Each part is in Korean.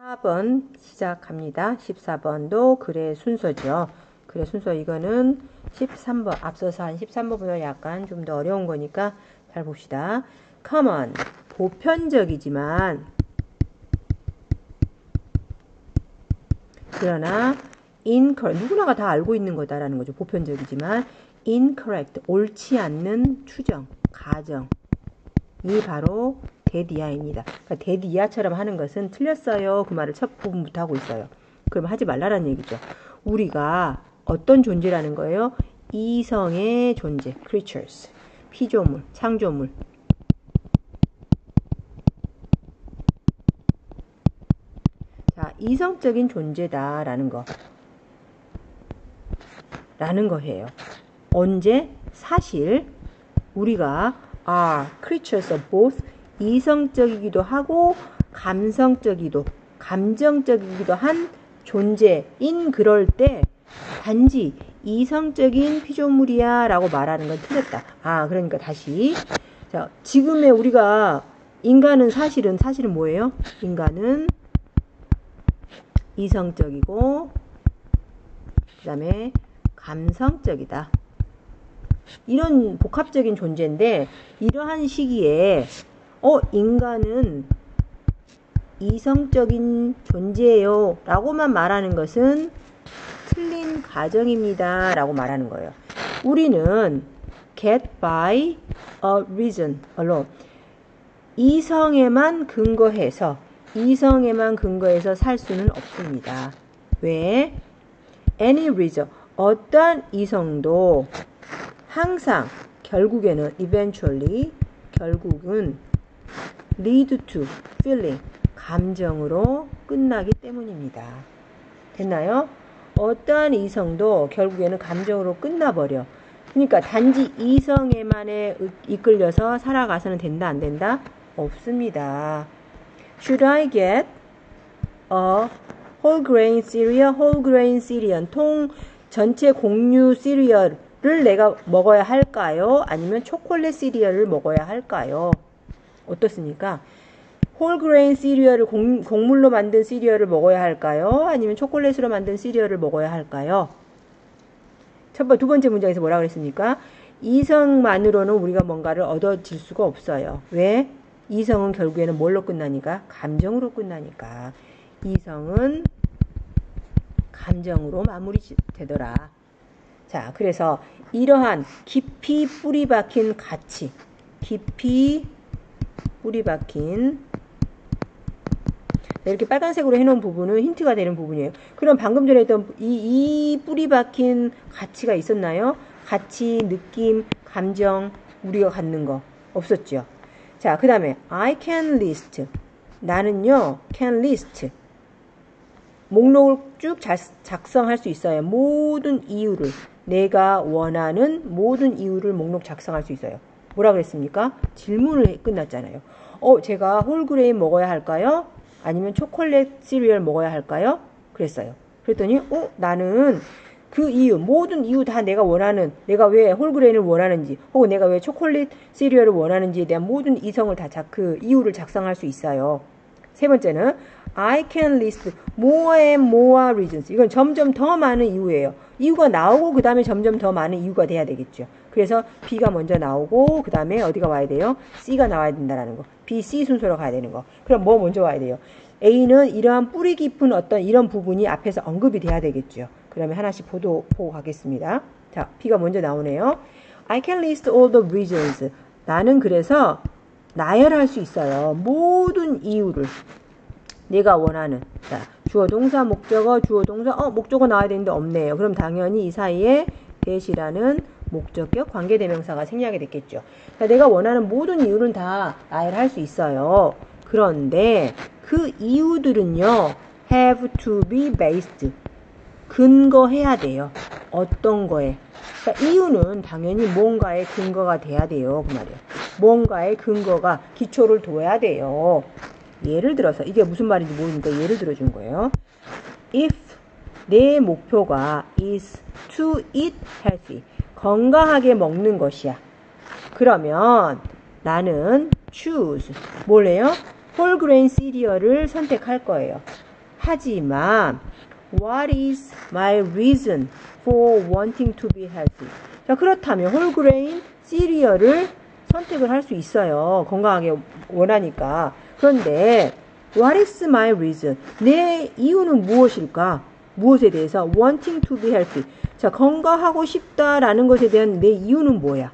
14번 시작합니다. 14번도 글의 순서죠. 글의 순서 이거는 13번 앞서서 한 13번보다 약간 좀 더 어려운 거니까 잘 봅시다. common 보편적이지만 그러나 incorrect 누구나가 다 알고 있는 거다라는 거죠. 보편적이지만 incorrect 옳지 않는 추정, 가정이 바로 데디아입니다. 그러니까 데디아처럼 하는 것은 틀렸어요. 그 말을 첫 부분부터 하고 있어요. 그럼 하지 말라는 얘기죠. 우리가 어떤 존재라는 거예요? 이성의 존재, creatures, 피조물, 창조물. 자, 이성적인 존재다라는 거. 라는 거예요. 언제? 사실 우리가 are creatures of both 이성적이기도 하고 감정적이기도 한 존재인 그럴 때 단지 이성적인 피조물이야 라고 말하는 건 틀렸다. 그러니까 다시 자, 지금의 우리가 인간은 사실은 뭐예요? 인간은 이성적이고 그 다음에 감성적이다. 이런 복합적인 존재인데 이러한 시기에 인간은 이성적인 존재예요 라고만 말하는 것은 틀린 가정입니다 라고 말하는 거예요. 우리는 get by a reason alone 이성에만 근거해서 살 수는 없습니다. 왜? any reason 어떠한 이성도 항상 결국에는 eventually 결국은 lead to feeling 감정으로 끝나기 때문입니다. 됐나요? 어떠한 이성도 결국에는 감정으로 끝나버려. 그러니까 단지 이성에만에 이끌려서 살아가서는 된다 안 된다? 없습니다. Should I get a whole grain cereal? whole grain cereal 전체 곡류 시리얼을 내가 먹어야 할까요? 아니면 초콜릿 시리얼을 먹어야 할까요? 어떻습니까? 홀그레인 시리얼을 곡물로 만든 시리얼을 먹어야 할까요? 아니면 초콜릿으로 만든 시리얼을 먹어야 할까요? 두 번째 문장에서 뭐라 그랬습니까? 이성만으로는 우리가 뭔가를 얻어질 수가 없어요. 왜? 이성은 결국에는 뭘로 끝나니까? 감정으로 끝나니까. 이성은 감정으로 마무리되더라. 자, 그래서 이러한 깊이 뿌리 박힌 가치, 이렇게 빨간색으로 해놓은 부분은 힌트가 되는 부분이에요. 그럼 방금 전에 했던 이 뿌리 박힌 가치가 있었나요? 가치, 느낌, 감정, 우리가 갖는 거 없었죠. 자, 그 다음에 I can list 나는요 can list 목록을 쭉 작성할 수 있어요. 모든 이유를 내가 원하는 모든 이유를 목록 작성할 수 있어요. 뭐라 그랬습니까? 질문을 끝났잖아요. 제가 홀그레인 먹어야 할까요? 아니면 초콜릿 시리얼 먹어야 할까요? 그랬어요. 그랬더니 나는 그 이유 모든 이유 다 내가 왜 홀그레인을 원하는지 혹은 내가 왜 초콜릿 시리얼을 원하는지에 대한 모든 이성을 그 이유를 작성할 수 있어요. 세 번째는 I can list more and more reasons. 이건 점점 더 많은 이유예요. 이유가 나오고 그 다음에 점점 더 많은 이유가 돼야 되겠죠. 그래서 B가 먼저 나오고 그 다음에 어디가 와야 돼요? C가 나와야 된다는 거. B, C 순서로 가야 되는 거. 그럼 뭐 먼저 와야 돼요? A는 이러한 뿌리 깊은 어떤 이런 부분이 앞에서 언급이 돼야 되겠죠. 그러면 하나씩 보고 가겠습니다. 자, B가 먼저 나오네요. I can list all the reasons. 나는 그래서 나열할 수 있어요. 모든 이유를. 내가 원하는. 자, 주어, 동사, 목적어, 주어, 동사, 목적어 나와야 되는데 없네요. 그럼 당연히 이 사이에 that이라는 목적격 관계대명사가 생략이 됐겠죠. 자, 내가 원하는 모든 이유는 다 나열할 수 있어요. 그런데 그 이유들은요, have to be based. 근거해야 돼요. 어떤 거에. 그러니까 이유는 당연히 뭔가의 근거가 돼야 돼요. 그 말이에요. 뭔가의 근거가 기초를 둬야 돼요. 예를 들어서 이게 무슨 말인지 모르니까 예를 들어준 거예요. If 내 목표가 is to eat healthy 건강하게 먹는 것이야. 그러면 나는 choose 뭘래요? 홀그레인 시리얼을 선택할 거예요. 하지만 What is my reason for wanting to be healthy? 자, 그렇다면 홀그레인 시리얼을 선택을 할 수 있어요. 건강하게 원하니까. 그런데 What is my reason? 내 이유는 무엇일까? 무엇에 대해서? Wanting to be healthy. 자, 건강하고 싶다라는 것에 대한 내 이유는 뭐야?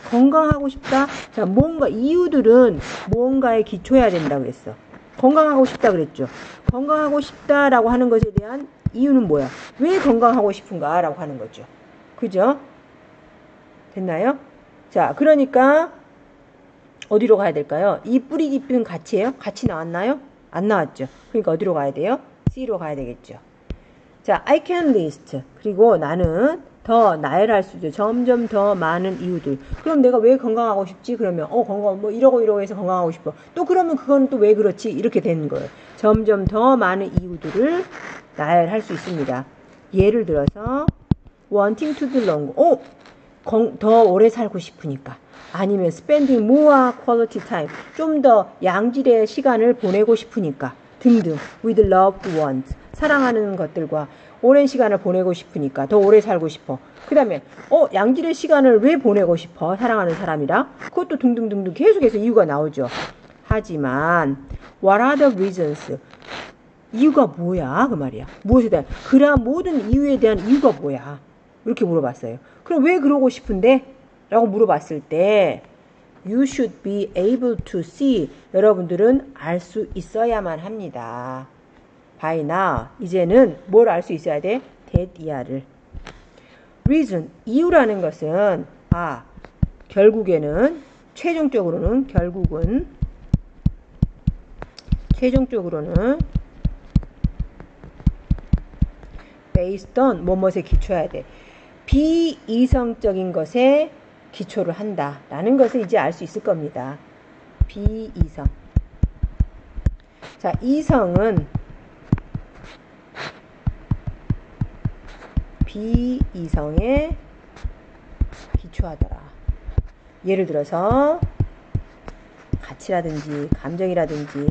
건강하고 싶다? 자, 뭔가, 이유들은 무언가에 기초해야 된다고 그랬어. 건강하고 싶다 그랬죠. 건강하고 싶다라고 하는 것에 대한 이유는 뭐야? 왜 건강하고 싶은가? 라고 하는 거죠. 그죠? 됐나요? 자, 그러니까 어디로 가야 될까요? 이 뿌리 깊은 가치예요? 가치 나왔나요? 안 나왔죠. 그러니까 어디로 가야 돼요? C로 가야 되겠죠. 자, I can list. 그리고 나는 더 나열할 수 있죠. 점점 더 많은 이유들. 그럼 내가 왜 건강하고 싶지? 그러면 건강 뭐 이러고 해서 건강하고 싶어. 또 그러면 그건 또 왜 그렇지? 이렇게 되는 거예요. 점점 더 많은 이유들을 나열할 수 있습니다. 예를 들어서 wanting to be long. 더 오래 살고 싶으니까. 아니면 spending more quality time. 좀 더 양질의 시간을 보내고 싶으니까. 등등. with loved ones. 사랑하는 것들과 오랜 시간을 보내고 싶으니까. 더 오래 살고 싶어. 그 다음에 양질의 시간을 왜 보내고 싶어? 사랑하는 사람이랑. 그것도 등등등등 계속해서 이유가 나오죠. 하지만 what are the reasons? 이유가 뭐야? 그 말이야. 무엇에 대한? 그러한 모든 이유에 대한 이유가 뭐야? 이렇게 물어봤어요. 그럼 왜 그러고 싶은데? 라고 물어봤을 때 You should be able to see. 여러분들은 알 수 있어야만 합니다. By now. 이제는 뭘 알 수 있어야 돼? that 이하를. Reason. 이유라는 것은 결국에는 최종적으로는 based on 뭐뭐에 기초해야 돼. 비이성적인 것에 기초를 한다라는 것을 이제 알 수 있을 겁니다. 비이성. 자, 이성은 비이성에 기초하더라. 예를 들어서 가치라든지 감정이라든지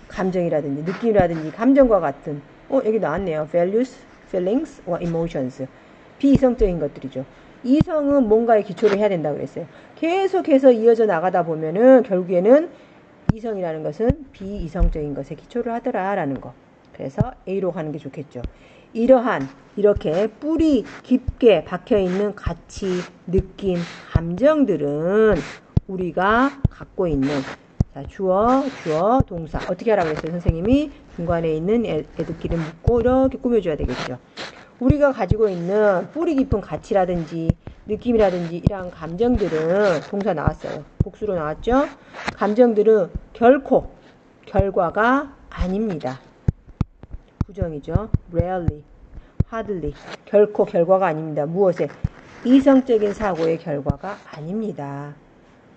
느낌이라든지 감정과 같은 여기 나왔네요. values, feelings, or emotions. 비이성적인 것들이죠. 이성은 뭔가에 기초를 해야 된다고 그랬어요. 계속해서 이어져 나가다 보면은 결국에는 이성이라는 것은 비이성적인 것에 기초를 하더라라는 거. 그래서 A로 가는 게 좋겠죠. 이렇게 뿌리 깊게 박혀있는 가치, 느낌, 감정들은 우리가 갖고 있는 주어, 동사. 어떻게 하라고 했어요? 선생님이 중간에 있는 애들끼리 묶고 이렇게 꾸며줘야 되겠죠. 우리가 가지고 있는 뿌리 깊은 가치라든지 느낌이라든지 이러한 감정들은 동사 나왔어요. 복수로 나왔죠? 감정들은 결코 결과가 아닙니다. 부정이죠. rarely, hardly. 결코 결과가 아닙니다. 무엇에? 이성적인 사고의 결과가 아닙니다.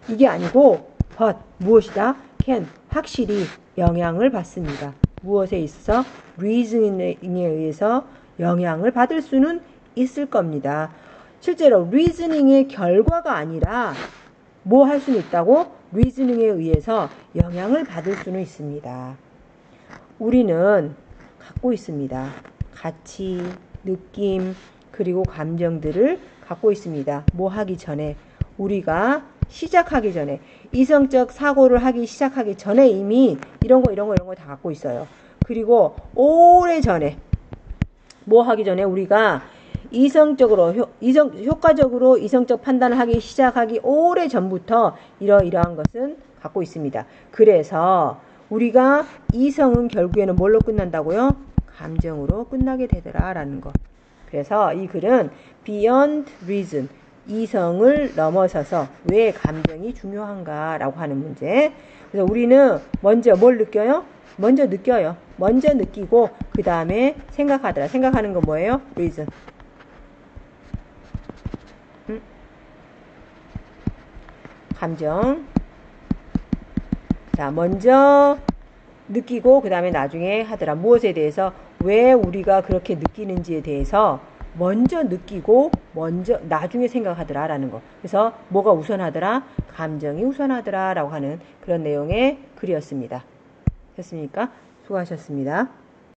이게 아니고 but 무엇이다? can 확실히 영향을 받습니다. 무엇에 있어서? reasoning에 의해서 영향을 받을 수는 있을 겁니다. 실제로 reasoning의 결과가 아니라 뭐 할 수는 있다고? reasoning에 의해서 영향을 받을 수는 있습니다. 우리는 갖고 있습니다. 가치, 느낌, 그리고 감정들을 갖고 있습니다. 뭐 하기 전에, 우리가 시작하기 전에, 이성적 사고를 시작하기 전에 이미 이런 거 다 갖고 있어요. 그리고 오래 전에, 뭐 하기 전에 우리가 효과적으로 이성적 판단을 하기 시작하기 오래 전부터 이러이러한 것은 갖고 있습니다. 그래서 우리가 이성은 결국에는 뭘로 끝난다고요? 감정으로 끝나게 되더라라는 거. 그래서 이 글은 beyond reason, 이성을 넘어서서 왜 감정이 중요한가라고 하는 문제. 그래서 우리는 먼저 뭘 느껴요? 먼저 느껴요. 먼저 느끼고 그 다음에 생각하더라. 생각하는 건 뭐예요? reason. 감정. 자, 먼저 느끼고 그 다음에 나중에 하더라. 무엇에 대해서? 왜 우리가 그렇게 느끼는지에 대해서 먼저 느끼고 나중에 생각하더라 라는 거. 그래서 뭐가 우선하더라? 감정이 우선하더라 라고 하는 그런 내용의 글이었습니다. 됐습니까? 수고하셨습니다.